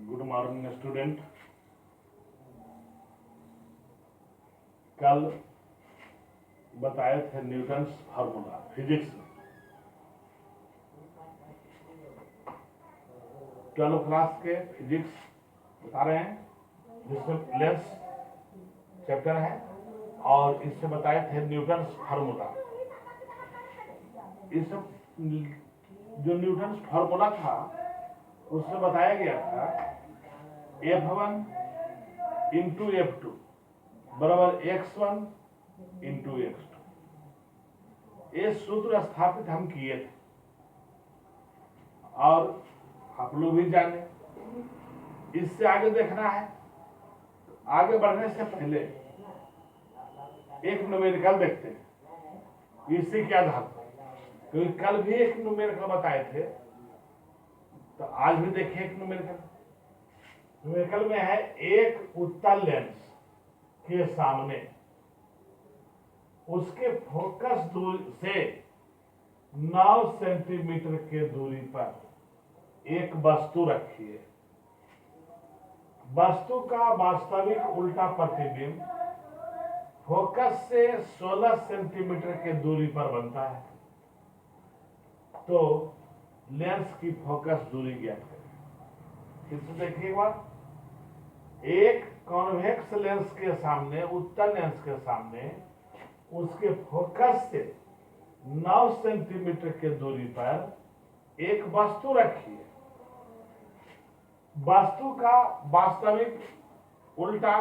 Good morning student. कल बताए थे न्यूटन्स फार्मूला फिजिक्स में 12 क्लास के फिजिक्स बता रहे हैं, जिसमें लेंस चैप्टर है और इससे बताए थे न्यूटन्स फार्मूला। इस जो न्यूटन्स फार्मूला था उसमें बताया गया था F1 इंटू F2 बराबर x1 इंटू x2। ये सूत्र स्थापित हम किए थे और आप लोग भी जाने। इससे आगे देखना है। आगे बढ़ने से पहले एक न्यूमेरिकल देखते हैं। इससे क्या था, क्योंकि कल भी एक न्यूमेरिकल बताए थे तो आज भी देखिए एक न्यूमेरिकल। न्यूमेरिकल में है एक उत्तल लेंस के सामने उसके फोकस दूरी से 9 सेंटीमीटर के दूरी पर एक वस्तु रखी है। वस्तु का वास्तविक उल्टा प्रतिबिंब फोकस से 16 सेंटीमीटर के दूरी पर बनता है। तो लेंस की फोकस दूरी ज्ञात करें। फिर से देखिए एक बार। एक कॉन्वेक्स लेंस के सामने, उत्तल लेंस के सामने उसके फोकस से 9 सेंटीमीटर के दूरी पर एक वस्तु रखी है। वस्तु का वास्तविक उल्टा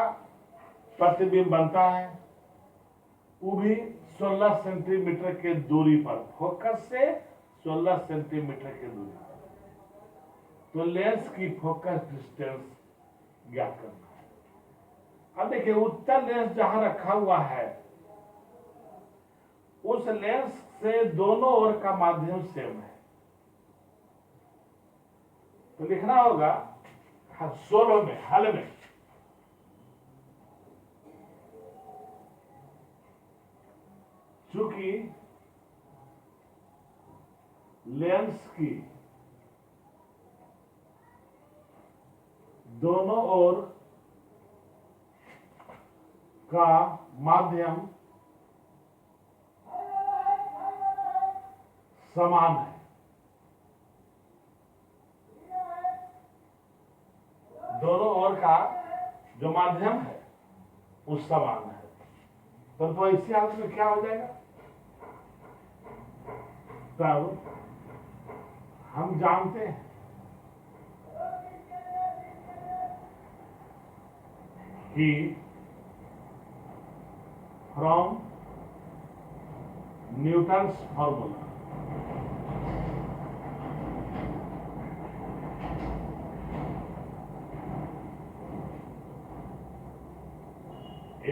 प्रतिबिंब बनता है, वो भी 16 सेंटीमीटर के दूरी पर, फोकस से 16 सेंटीमीटर के दूरी पर। तो लेंस की फोकस डिस्टेंस ज्ञात करना है। अब देखिए उत्तल लेंस जहां रखा हुआ है उस लेंस से दोनों ओर का माध्यम सेम है। तो लिखना होगा 16 में, हल में चूंकि लेंस की दोनों ओर का माध्यम समान है, दोनों ओर का जो माध्यम है वो समान है। तो इसी हालत में क्या हो जाएगा, तब हम जानते हैं कि from Newton's formula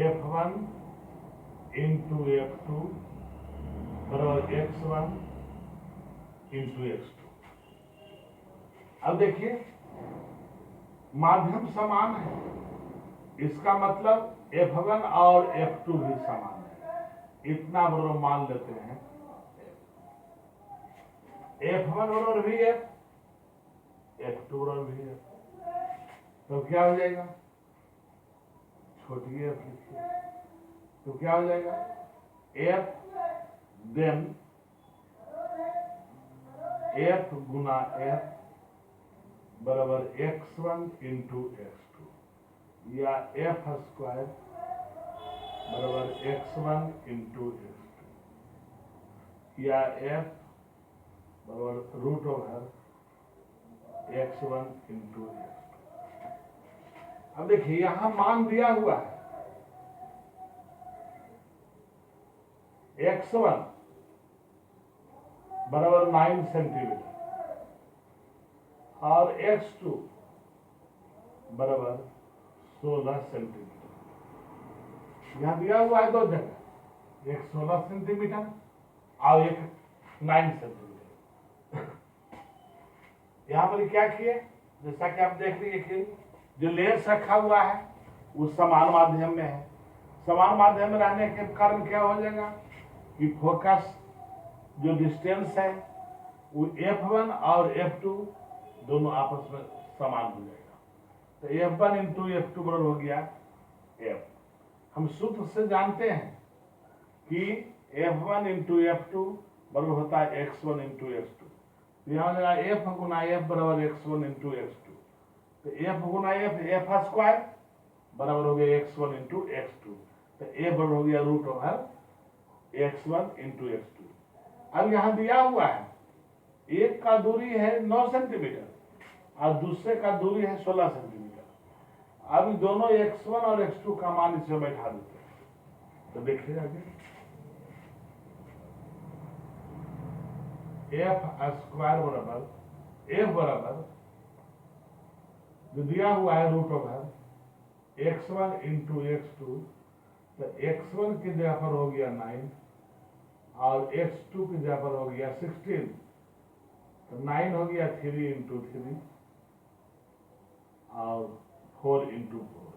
F1 into F2 बराबर x1 इंटू x2। अब देखिए माध्यम समान है, इसका मतलब F1 और F2 भी समान है। इतना बराबर मान लेते हैं F1 बराबर भी है, F2 बराबर भी है। तो क्या हो जाएगा, छोटी f लिखिए, तो क्या हो जाएगा f देन f गुना f बराबर x1 इंटू x2 या f स्क्वायर बराबर x1 इंटू x2 या f बराबर root over x1 into x2। अब देखिए यहां मान दिया हुआ है x1 बराबर 9 सेंटीमीटर और x2 बराबर 16 सेंटीमीटर। यहां दिया हुआ है दो जगह, एक 16 सेंटीमीटर और एक 9 सेंटीमीटर। यहां पर क्या किए, जैसा कि आप देख लीजिए जो लेंस रखा हुआ है वो समान माध्यम में है। समान माध्यम में रहने के कारण क्या हो जाएगा कि फोकस जो डिस्टेंस है वो F1 और F2 दोनों आपस में समान हो जाएगा। तो F1 इंटू F2 बराबर हो गया F। हम सूत्र से जानते हैं कि F1 इंटू F2 बराबर होता है X1 इंटू X2। यहाँ हो जाएगा F गुना F बराबर X1 इंटू X2। तो F गुना F स्क्वायर बराबर हो गया X1 इंटू X2। तो F बराबर हो गया root over X1 into X2। अब यहाँ दिया हुआ है एक का दूरी है 9 सेंटीमीटर और दूसरे का दूरी है 16 सेंटीमीटर। अब दोनों X1 और X2 का मान इसमें बैठा देते हैं। तो देखिए आगे F स्क्वायर बराबर F बराबर जो दिया हुआ है root over X1 into X2। तो X1 की जगह पर हो गया 9 और X2 की जगह पर हो गया 16। तो 9 हो गया 3 इंटू 3 और 4 इंटू 4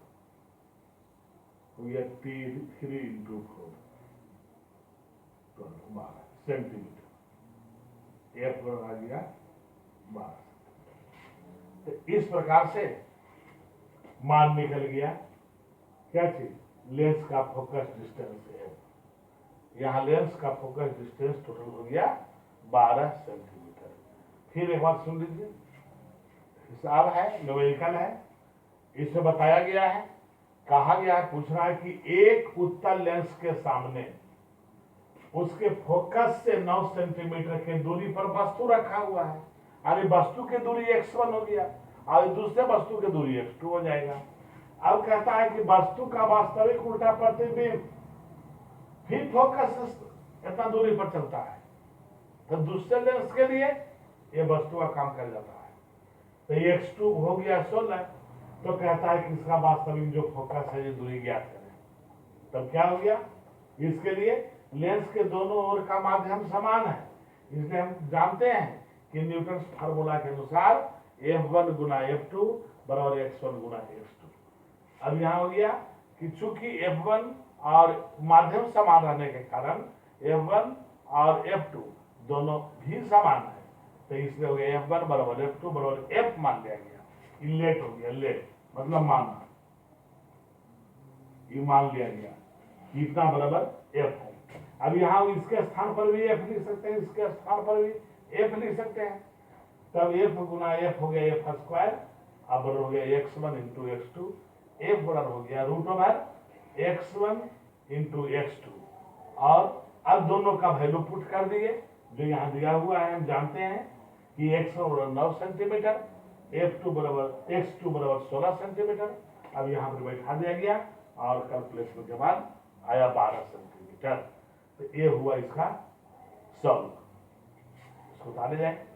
हो गया 3 इंटू 4 तो 12 सेंटीमीटर। F आ गया 12। तो इस प्रकार से मान निकल गया क्या चीज लेंस का फोकस डिस्टेंस है। यहां लेंस का फोकस डिस्टेंस टोटल हो गया 12 सेंटीमीटर। फिर एक बार सुन लीजिए, हिसाब है न्यूमेरिकल है, इसमें बताया गया है, कहा गया है, पूछ रहा है कि एक उत्तल लेंस के सामने उसके फोकस से 9 सेंटीमीटर की दूरी पर वस्तु रखा हुआ है। यानी वस्तु की दूरी X1 हो गया और दूसरे वस्तु की दूरी X2 हो जाएगा। अब कहता है कि वस्तु का वास्तविक उल्टा प्रतिबिंब फिर फोकस इतना दूरी पर चलता है। तो दूसरे लेंस के लिए ये वस्तु का काम कर जाता है। तो X2 हो गया 16। तो कहता है कि इसका वास्तविक जो फोकस है ये दूरी ज्ञात करें। तब क्या हो गया, इसके लिए लेंस के दोनों ओर का माध्यम समान है, इसलिए हम जानते हैं कि न्यूटन फार्मूला के अनुसार F1 गुना F2 बराबर X1 गुना X2। अब यहां हो गया कि चूंकि F1 और माध्यम समान रहने के कारण F1 और F2 दोनों भी समान है। तो इसलिए हो गया F1 बराबर F2 बराबर F मान लिया गया। लेट हो गया, लेट मतलब माना, ये मान लिया गया इतना बराबर F है। अब यहाँ इसके स्थान पर भी F लिख सकते हैं, इसके स्थान पर भी F लिख सकते हैं। तब F गुना F हो गया F स्क्वायर अब बराबर हो गया X1 इंटू X2। F बराबर हो गया root over X1 into X2 और अब दोनों का वैल्यू पुट कर दिए जो यहाँ दिया हुआ है। हम जानते हैं कि X1 बराबर 9 सेंटीमीटर, F2 बराबर X2 बराबर 16 सेंटीमीटर। अब यहाँ पर बैठा दिया गया और कैलकुलेशन के बाद आया 12 सेंटीमीटर। तो ये हुआ इसका सॉल्व। इसको उतारे जाए।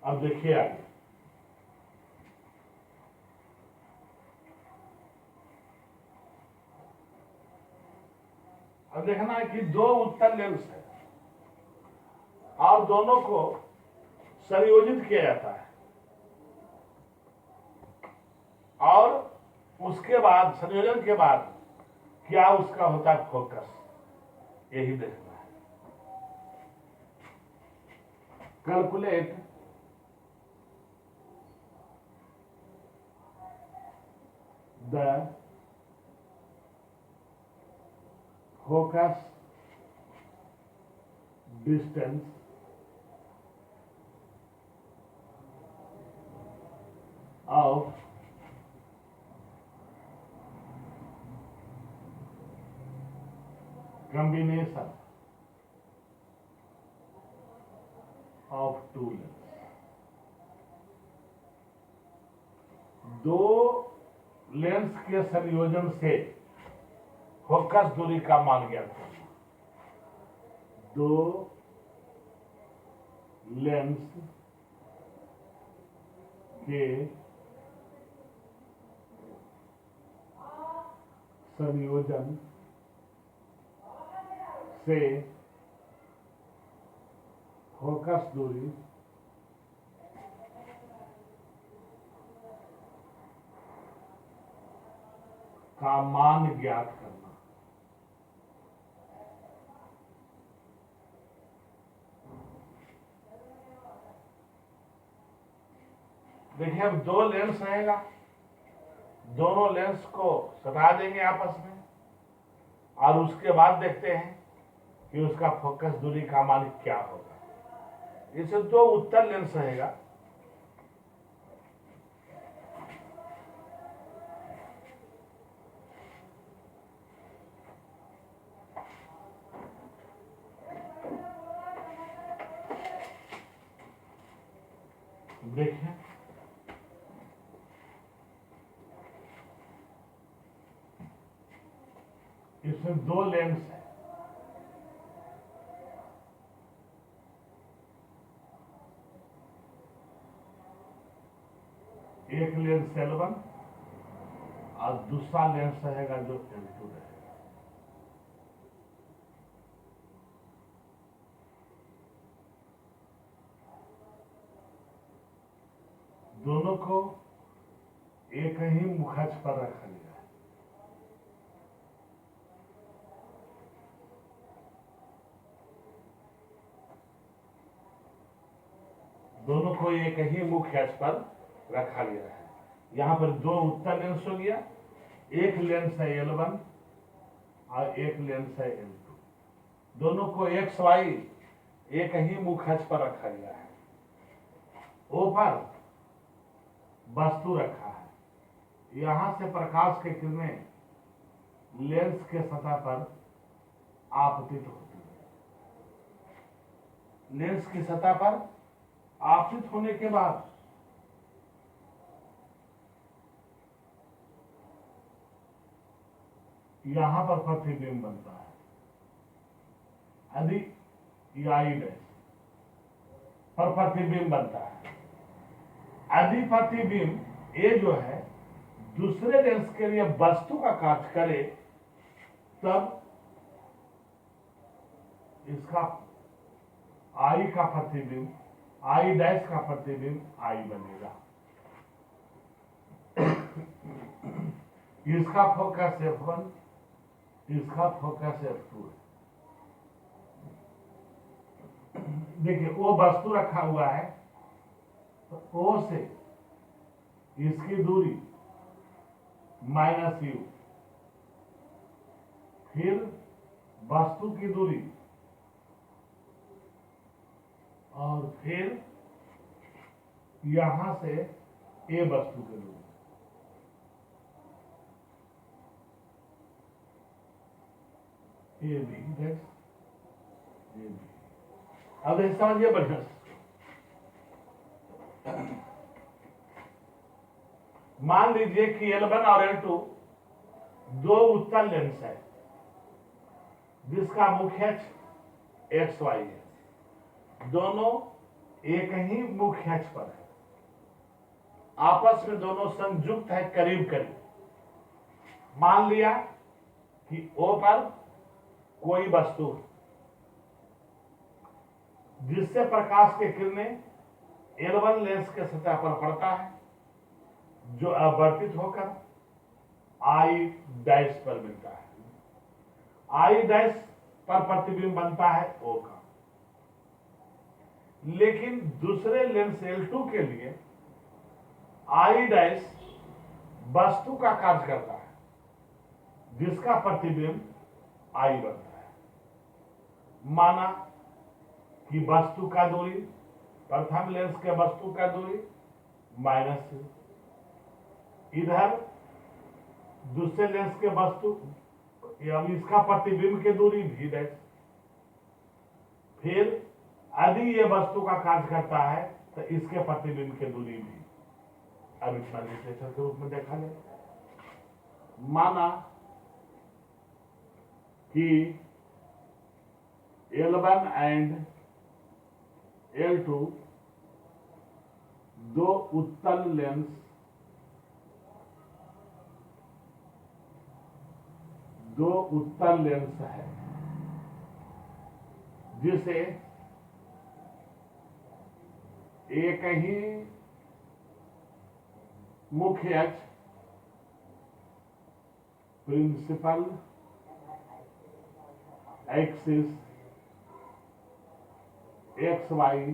अब देखिए आगे, अब देखना है कि दो उत्तल लेंस है और दोनों को संयोजित किया जाता है और उसके बाद संयोजन के बाद क्या उसका होता है फोकस, यही देखना है। Calculate the focus distance of combination of two lengths। दो लेंस के संयोजन से फोकस दूरी का मान ज्ञात करना। दो लेंस के संयोजन से फोकस दूरी का मान ज्ञात करना। देखिए अब दो लेंस रहेगा, दोनों लेंस को सटा देंगे आपस में और उसके बाद देखते हैं कि उसका फोकस दूरी का मान क्या होगा। इसे दो उत्तल लेंस रहेगा, देखिए इसमें दो लेंस है, एक लेंस L1 और दूसरा लेंस रहेगा जो L2 रहेगा। दोनों को एक ही मुखच पर रखा गया है। दोनों को एक ही मुख्य अक्ष पर रखा गया है। यहां पर दो उत्तल लेंस हो गया, एक लेंस है L1 और एक लेंस है L2। दोनों को एक्स वाई एक ही मुख्य अक्ष पर रखा गया है। ऊपर वस्तु रखा है, यहां से प्रकाश की किरणें लेंस के सतह पर आपतित होती है। लेंस की सतह पर आपतित होने के बाद यहां पर प्रतिबिंब बनता है। यदि आई डैश पर प्रतिबिंब बनता है, यदि प्रतिबिंब ये जो है दूसरे लेंस के लिए वस्तु का कार्य करे, तब इसका आई का प्रतिबिंब, आई डैश का प्रतिबिंब आई बनेगा। इसका फोकस F1, इसका फोकस F2 है। देखिए वो वस्तु रखा हुआ है, तो O से इसकी दूरी -u, फिर वस्तु की दूरी और फिर यहां से A वस्तु की दूरी। A B, अब ये समझिए बढ़िया से। मान लीजिए कि L1 और L2 दो उत्तल लेंस है जिसका मुख्य अक्ष एक्स वाई है। दोनों एक ही मुख्य अक्ष पर है, आपस में दोनों संयुक्त है करीब करीब। मान लिया कि O पर कोई वस्तु जिससे प्रकाश की किरणें L1 लेंस के सतह पर पड़ता है, जो अपवर्तित होकर आई डैश पर मिलता है। आई डैश पर प्रतिबिंब बनता है O का। लेकिन दूसरे लेंस L2 के लिए आई डैश वस्तु का कार्य करता है, जिसका प्रतिबिंब आई बनता है। माना कि वस्तु का दूरी, प्रथम लेंस के वस्तु का दूरी -u, इधर दूसरे लेंस के वस्तु इसका प्रतिबिंब की दूरी v डैश। फिर यदि ये वस्तु का कार्य करता है तो इसके प्रतिबिंब की दूरी भी। अब इसका विश्लेषण के रूप में देखा जाए, माना कि L1 एंड L2 दो उत्तल लेंस है जिसे एक ही मुख्य अक्ष प्रिंसिपल एक्सिस एक्स वाई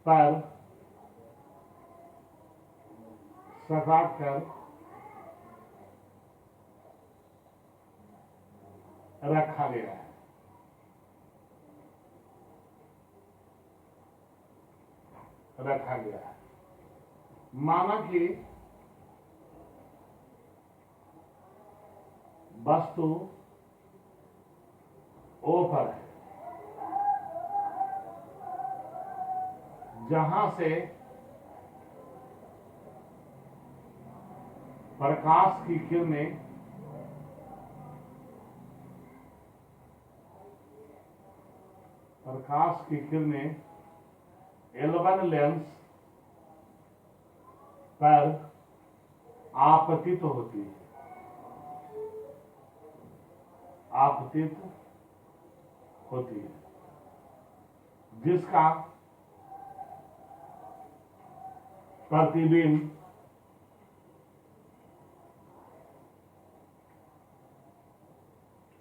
पर सटा कर रखा गया है। माना कि वस्तु O पर है, जहां से प्रकाश की किरणें L1 लेंस पर आपतित होती है, जिसका प्रतिबिंब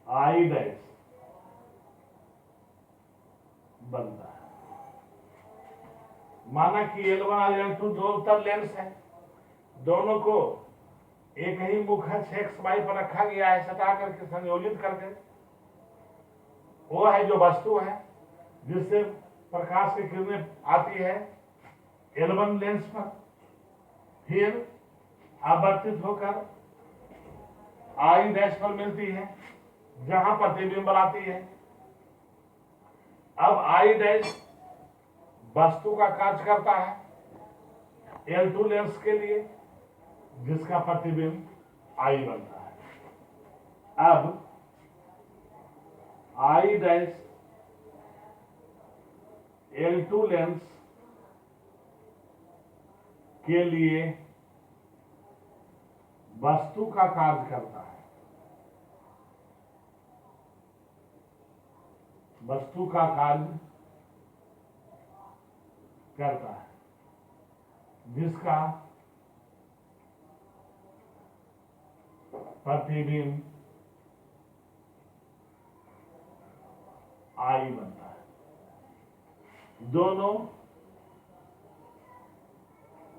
I डैश बनता है। माना कि L1 और L2 दो उत्तर लेंस है, दोनों को एक ही मुखर XY पर रखा गया है, सटा करके संयोजित करके। वो है जो वस्तु है जिससे प्रकाश की किरणें आती है L1 लेंस पर, फिर आवर्तित होकर I डैश पर मिलती है, जहां प्रतिबिंब बनाती है। अब I डैश वस्तु का कार्य करता है L2 लेंस के लिए, जिसका प्रतिबिंब I बनता है। अब I डैश L2 लेंस के लिए वस्तु का कार्य करता है, जिसका प्रतिबिंब I बनता है। दोनों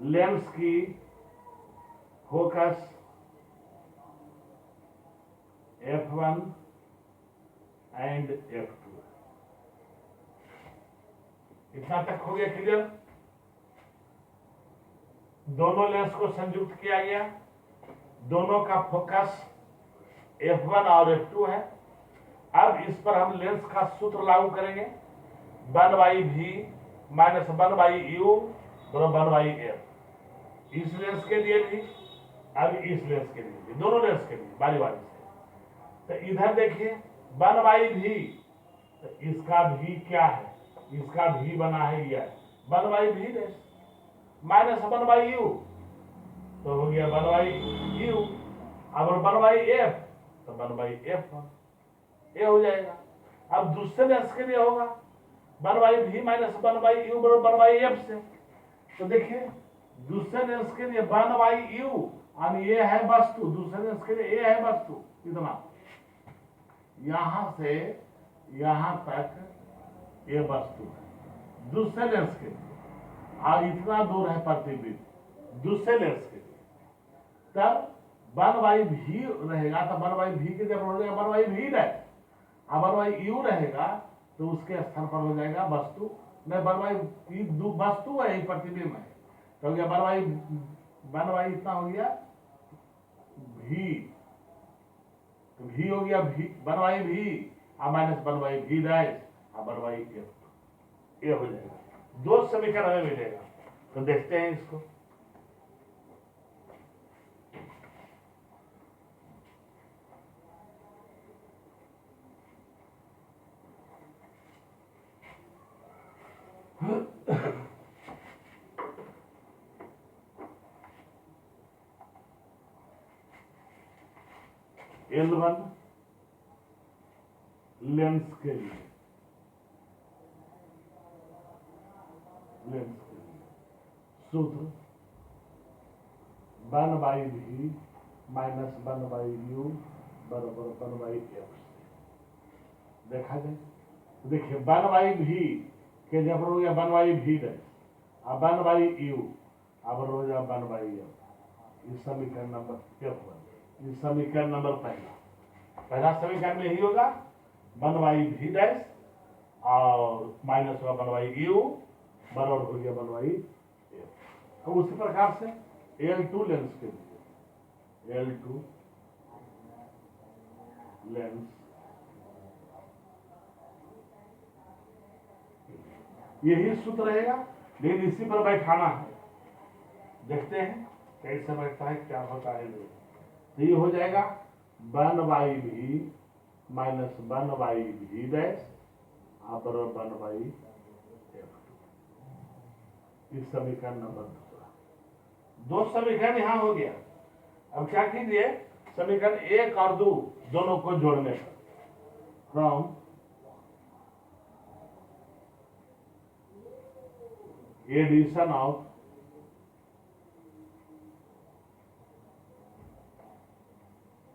लेंस की फोकस F1 एंड F2। इतना तक हो गया क्लियर? दोनों लेंस को संयुक्त किया गया, दोनों का फोकस F1 और F2 है। अब इस पर हम लेंस का सूत्र लागू करेंगे, 1/v माइनस 1/u बराबर 1/f। इस लेंस के लिए भी, अब इस लेंस के लिए भी, दोनों लेंस के लिए बारी बारी से। तो इधर देखिए 1/v, तो इसका भी क्या है, इसका भी बना है यह 1/v डैश माइनस 1/u, तो हो गया 1/u। अब 1/f, तो 1/f ये हो जाएगा। अब दूसरे लेंस के लिए होगा 1/v माइनस 1/u बराबर 1/f से। तो देखिए दूसरे लेंस के लिए 1/u और ये है वस्तु, दूसरे लेंस के लिए ये है वस्तु, इतना यहां से यहां तक ये वस्तु है दूसरे लेंस के लिए, और इतना दूर है प्रतिबिंब दूसरे लेंस के लिए। तब 1/v रहेगा, तो 1/v के जब हो जाएगा 1/v डैश, अब 1/u रहेगा तो उसके स्थान पर हो जाएगा वस्तु, नहीं 1/v वस्तु है, प्रतिबिंब है, तो हो गया 1/v इतना हो गया v, तो v हो गया 1/v और माइनस 1/v डैश और 1/f, ये हो जाएगा। दो समीकरण हमें मिलेगा। तो देखते हैं इसको। L1 लेंस के लिए सूत्र 1/v माइनस 1/u बराबर 1/f। देखा जाए, देखिए 1/v के जब हो गया 1/v डैश और 1/u अब हो गया 1/f। इस समीकरण नंबर F1, इस समीकरण नंबर पहला समीकरण में यही होगा 1/v डैश और माइनस होगा 1/u बराबर हो गया 1/f। तो उसी प्रकार से L2 लेंस के लिए L2 लेंस यही सूत्र रहेगा, लेकिन इसी पर बैठाना है। देखते हैं कैसे बैठता है, क्या होता है। तो ये हो जाएगा 1/v माइनस 1/v डैश बराबर 1/f। इस समीकरण नंबर दो समीकरण यहां हो गया। अब क्या कीजिए, समीकरण 1 और 2 दोनों को जोड़ने पर from addition of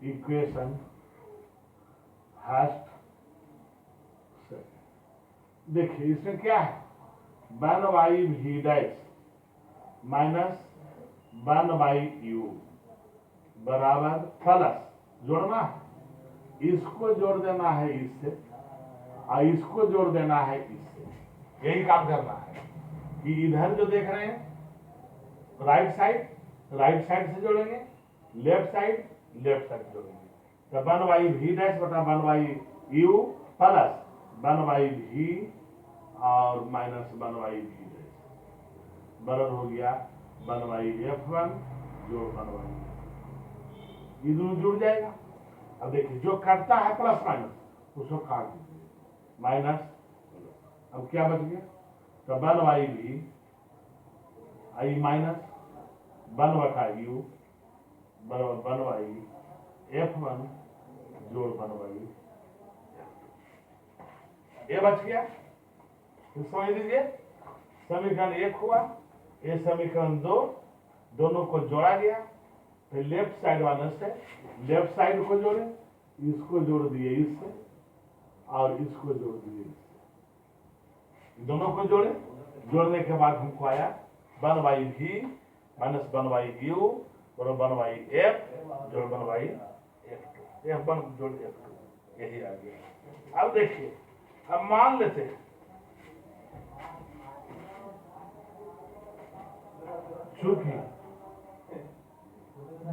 equation first second. देखिए इसमें क्या है 1/v डैश माइनस 1/u बराबर प्लस जोड़ना है, इसको जोड़ देना है इससे और इसको जोड़ देना है इससे। यही काम करना है कि इधर जो देख रहे हैं राइट साइड से जोड़ेंगे, लेफ्ट साइड जोड़ेंगे। तो 1/v डैश बटा 1/u प्लस 1/v और माइनस 1/v डैश बराबर हो गया 1/f1 जोड़ 1/f। ये दोनों जुड़ जाएगा। अब देखिए जो काटता है प्लस माइनस उसको काट दीजिए, माइनस। अब क्या बच गया, तो 1/v आई माइनस 1/u बराबर 1/f1 जोड़ 1/f। ये बच गया। तो समझ लीजिए समीकरण 1 हुआ, ये समीकरण 2 दोनों को जोड़ा गया। तो लेफ्ट साइड वाले से लेफ्ट साइड को जोड़े, इसको जोड़ दिए इससे और इसको जोड़ दिए इससे, दोनों को जोड़ने के बाद हमको आया 1/v माइनस 1/u बराबर 1/f जोड़ 1/f2, F1 जोड़ F2, यही आ गया। अब देखिए, अब मान लेते हैं चूंकि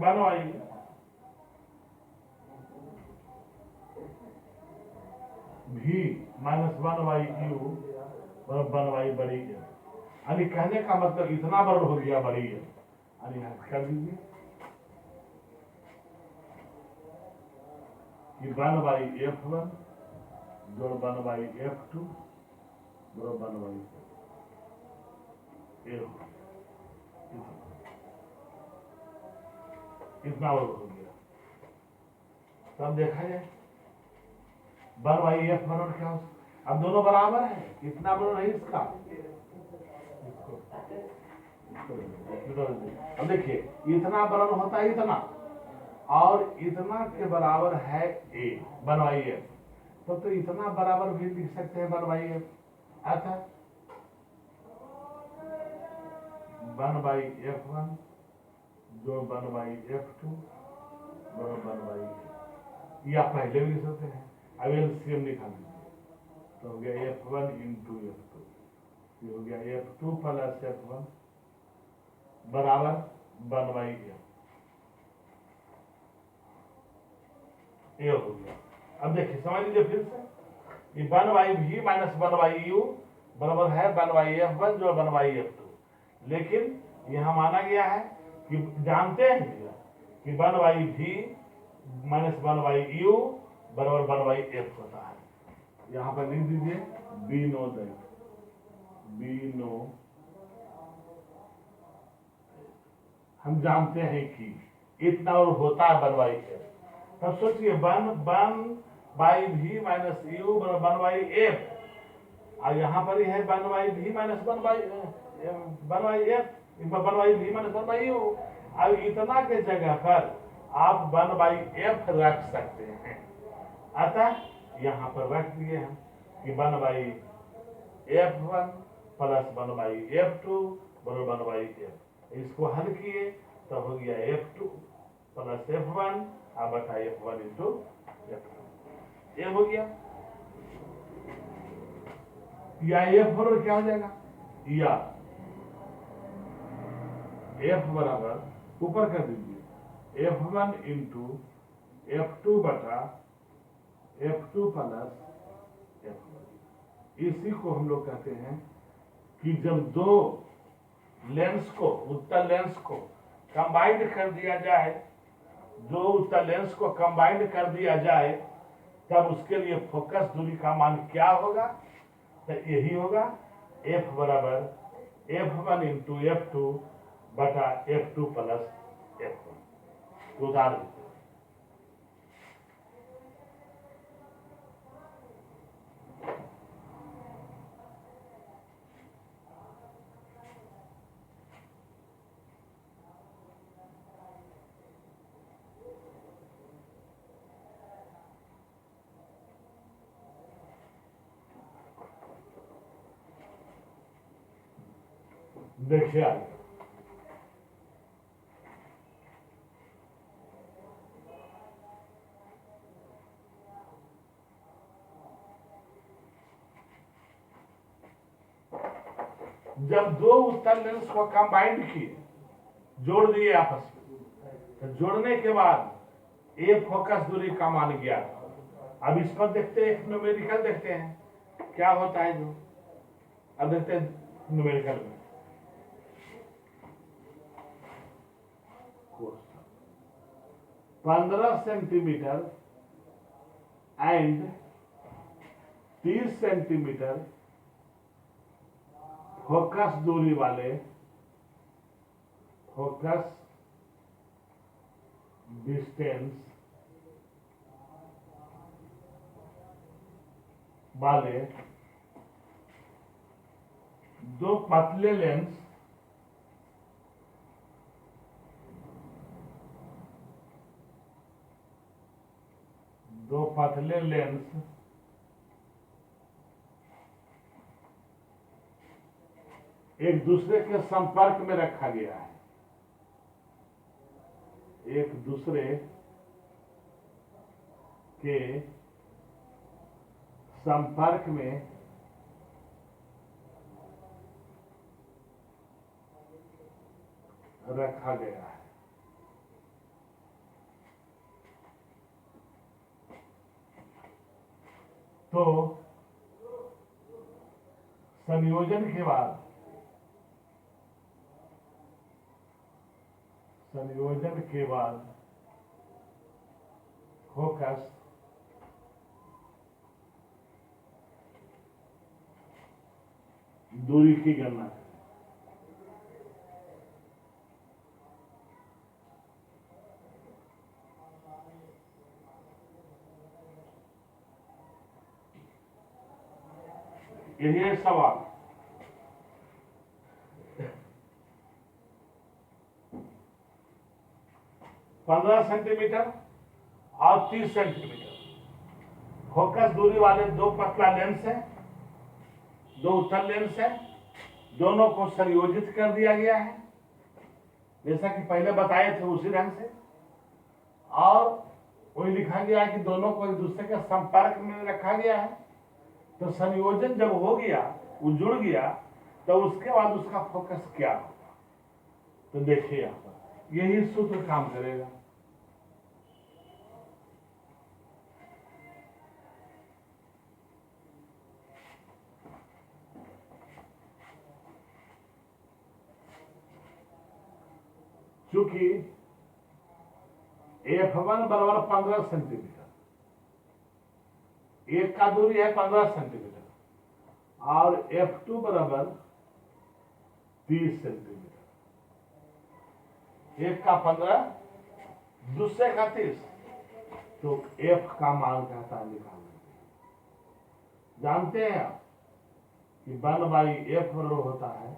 1/v माइनस 1/u बराबर 1/v बड़ी है, यानी कहने का मतलब इतना बड़ा हो गया बड़ी है, यानी कर दीजिए कि 1/f1 जोड़ 1/f2 बराबर 1/f। इतना बड़ा हो गया। तब देखा जाए 1/f बराबर क्या हो, अब दोनों बराबर है, इतना बड़ा नहीं इसका। अब देखिए इतना बराबर होता है इतना, और इतना के बराबर है a 1/f, तो इतना बराबर भी लिख सकते हैं 1/f। अतः 1/f1 जो 1/f2 बराबर 1/f, या पहले भी लिख सकते हैं। अब एलसीएम निकाल दीजिए, तो हो गया f1 इंटू f2, ये हो गया f2 प्लस f1 बराबर 1/f, ये हो गया। अब देखिए समझ लीजिए फिर से, 1/v माइनस 1/u बराबर है 1/f1 जो 1/f2, लेकिन यहां माना गया है कि जानते हैं कि 1/v माइनस 1/u बराबर 1/f होता है। यहां पर लिख दीजिए बी नो हम जानते हैं कि इतना और होता है 1/f। तब सोचिए 1/v माइनस u बराबर 1/f, और यहाँ पर ही है 1/v minus 1/f 1/v minus 1/u। अब इतना के जगह पर आप 1/f रख सकते हैं, अतः यहाँ पर रख दिए हम कि 1/f1 प्लस 1/f2 बराबर 1/f। इसको हल किए तो हो गया F2 प्लस F1 बटा F1 इंटू F2, ये हो गया। या F1 क्या हो जाएगा, या F बराबर ऊपर कर दीजिए F1 इंटू F2 बटा F2 प्लस F1। इसी को हम लोग कहते हैं कि जब दो लेंस को, उत्तल लेंस को कंबाइंड कर दिया जाए, दो उत्तल लेंस को कंबाइंड कर दिया जाए, तब उसके लिए फोकस दूरी का मान क्या होगा, तो यही होगा F बराबर F1 इंटू F2 बटा F2 प्लस F1। उदाहरण देखिए आगे, जब दो उत्तल लेंस को कंबाइंड किए, जोड़ दिए आपस में, तो जोड़ने के बाद एक फोकस दूरी का मान गया। अब इस पर देखते हैं, एक न्यूमेरिकल देखते हैं क्या होता है जो, अब देखते हैं न्यूमेरिकल में 15 सेंटीमीटर एंड 30 सेंटीमीटर फोकस दूरी वाले, फोकस डिस्टेंस वाले दो पतले लेंस एक दूसरे के संपर्क में रखा गया है, एक दूसरे के संपर्क में रखा गया है। तो संयोजन के बाद फोकस दूरी की गणना करें। यही है सवाल। पंद्रह सेंटीमीटर और 30 सेंटीमीटर फोकस दूरी वाले दो पतला लेंस है, दो उत्तल लेंस है, दोनों को संयोजित कर दिया गया है जैसा कि पहले बताए थे उसी ढंग से, और वही लिखा गया है कि दोनों को एक दूसरे के संपर्क में रखा गया है। तो संयोजन जब हो गया, वो जुड़ गया, तो उसके बाद उसका फोकस क्या होगा, तो देखिए यहां पर यही सूत्र काम करेगा। चूंकि F1 बराबर 15 सेंटीमीटर, एक का दूरी है 15 सेंटीमीटर, और F2 बराबर 30 सेंटीमीटर, एक का 15 दूसरे का 30, तो F का मान कहता है निकालने। जानते हैं आप कि 1/F बराबर होता है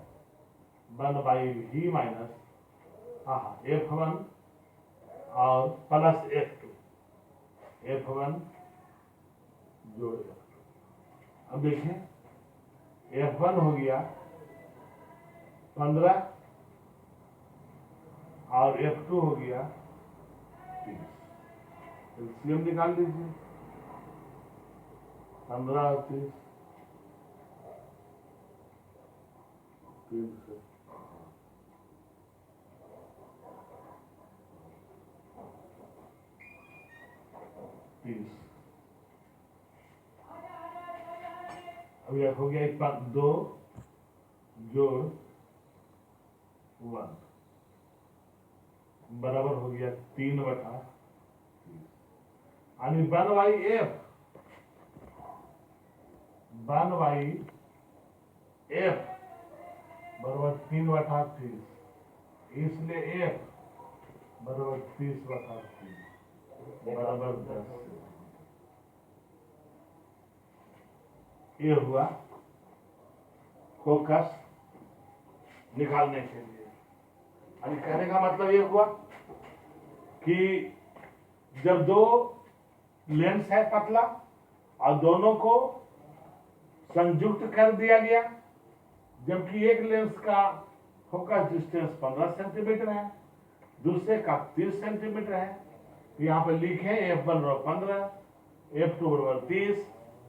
1/V माइनस F1 और प्लस F2, F1 जोड़ F2। अब देखिए F1 हो गया 15 और F2 हो गया 30। एलसीएम निकाल लीजिए, 15 और 30 3 से 30। अब यह हो गया 2 जोड़ 1 बराबर हो गया 3/30। यानी 1/f बराबर 3/30। इसलिए f बराबर 30/3 बराबर 10। ये हुआ फोकस निकालने के लिए। यानी कहने का मतलब ये हुआ कि जब दो लेंस है पतला और दोनों को संयुक्त कर दिया गया, जबकि एक लेंस का फोकस डिस्टेंस 15 सेंटीमीटर है, दूसरे का 30 सेंटीमीटर है, तो यहाँ पर लिखे F1 बराबर 15, F2 बराबर 30,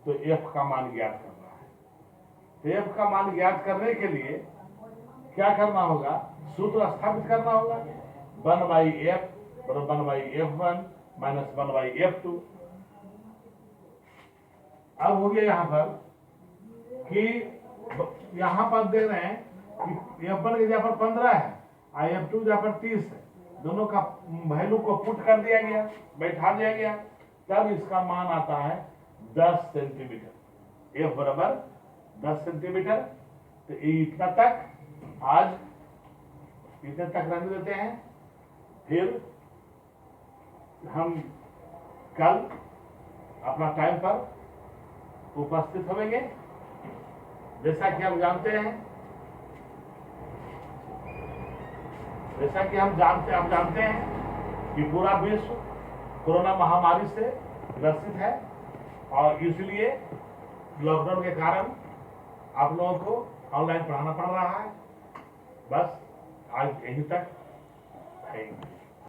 तो F का मान ज्ञात करना है। तो F का मान ज्ञात करने के लिए क्या करना होगा, सूत्र स्थापित करना होगा, 1/f बराबर 1/f1 माइनस 1/f2। अब हो गया यहां पर कि यहां पर दे रहे हैं कि F1 की जगह पर 15 है और F2 की जगह पर 30 है, दोनों का वैल्यू को पुट कर दिया गया, बैठा दिया गया, तब इसका मान आता है 10 सेंटीमीटर। F बराबर 10 सेंटीमीटर। तो इतना तक आज इतने तक रहने देते हैं, फिर हम कल अपना टाइम पर उपस्थित होंगे। जैसा कि हम जानते हैं कि पूरा विश्व कोरोना महामारी से ग्रसित है और इसलिए लॉकडाउन के कारण आप लोगों को ऑनलाइन पढ़ाना पड़ रहा है। बस आज यहीं तक है।